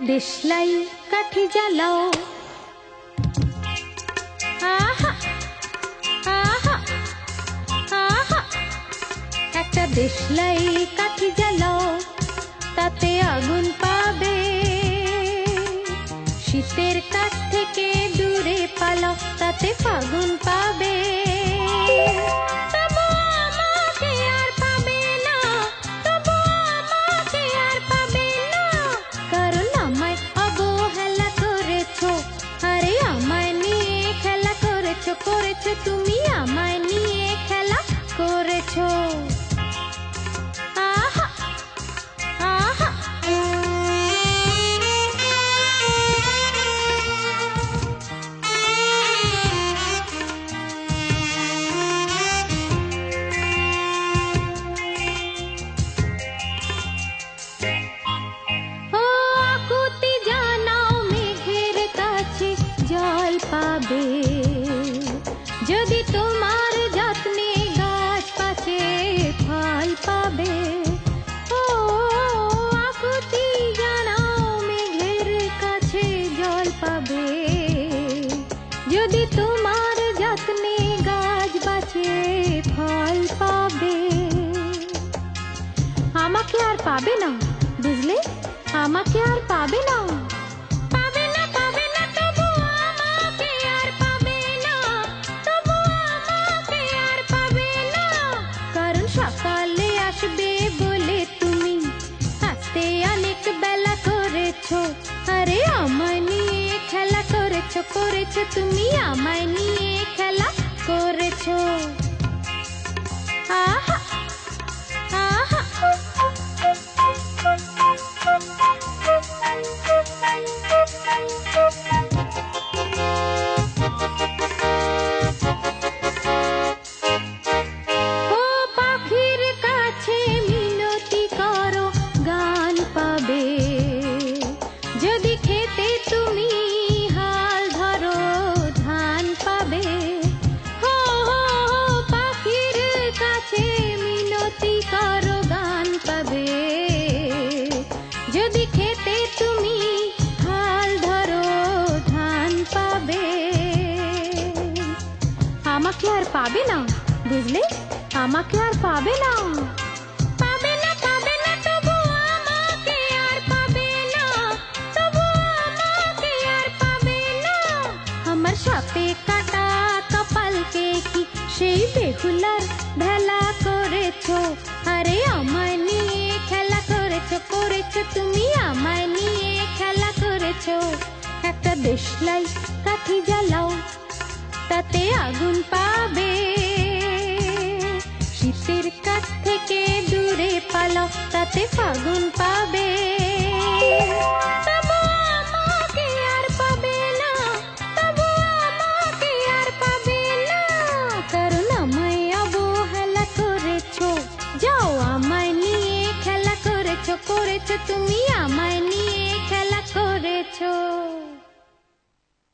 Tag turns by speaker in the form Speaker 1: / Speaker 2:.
Speaker 1: দেশলাই কাঠি জ্বালাও, আহা আহা আহা। একটা দেশলাই কাঠি জ্বালাও, তাতে আগুন পাবে। শীতের কাছ থেকে দূরে পালাও, তাতে ফাগুন পাবে। করেছো তুমি আমায় নিয়ে খেলা করেছো, আহা আহা। ও আকুতি জানাও মেঘের কাছে জল পাবে, যদি তোমার যত্নে গাছ পাছে ফল পাবে। ও আকুতি জানাও মেঘের কাছে জল পাবে, যদি তোমার যত্নে গাছ বাঁচে ফল পাবে। আমাকে আর পাবে না, বুঝলে, আমাকে আর পাবে না। সকালে আসবে বলে তুমি আসতে অনেক বেলা করেছো। আরে আমায় নিয়ে খেলা করেছো, করেছো তুমি আমায় নিয়ে খেলা করেছো, আহা আহা। যদি খেতে তুমি হাল ধরো ধান পাবে। হো হো হো পাখির কাছে মিনতি করো গান পাবে, যদি খেতে তুমি হাল ধরো ধান পাবে। আমাকে আর পাবে না, বুঝলে, আমাকে আর পাবে না। সাপে কাটা কপালকে কি সেই বেহুলার ভেলা করেছো। আরে আমায় নিয়ে খেলা করেছো, করেছো তুমি আমায় নিয়ে খেলা করেছো। একটা দেশলাই কাঠি জ্বালাও, তাতে আগুন পাবে। শীতের কাছ থেকে দূরে পালাও, তাতে ফাগুন পাবে।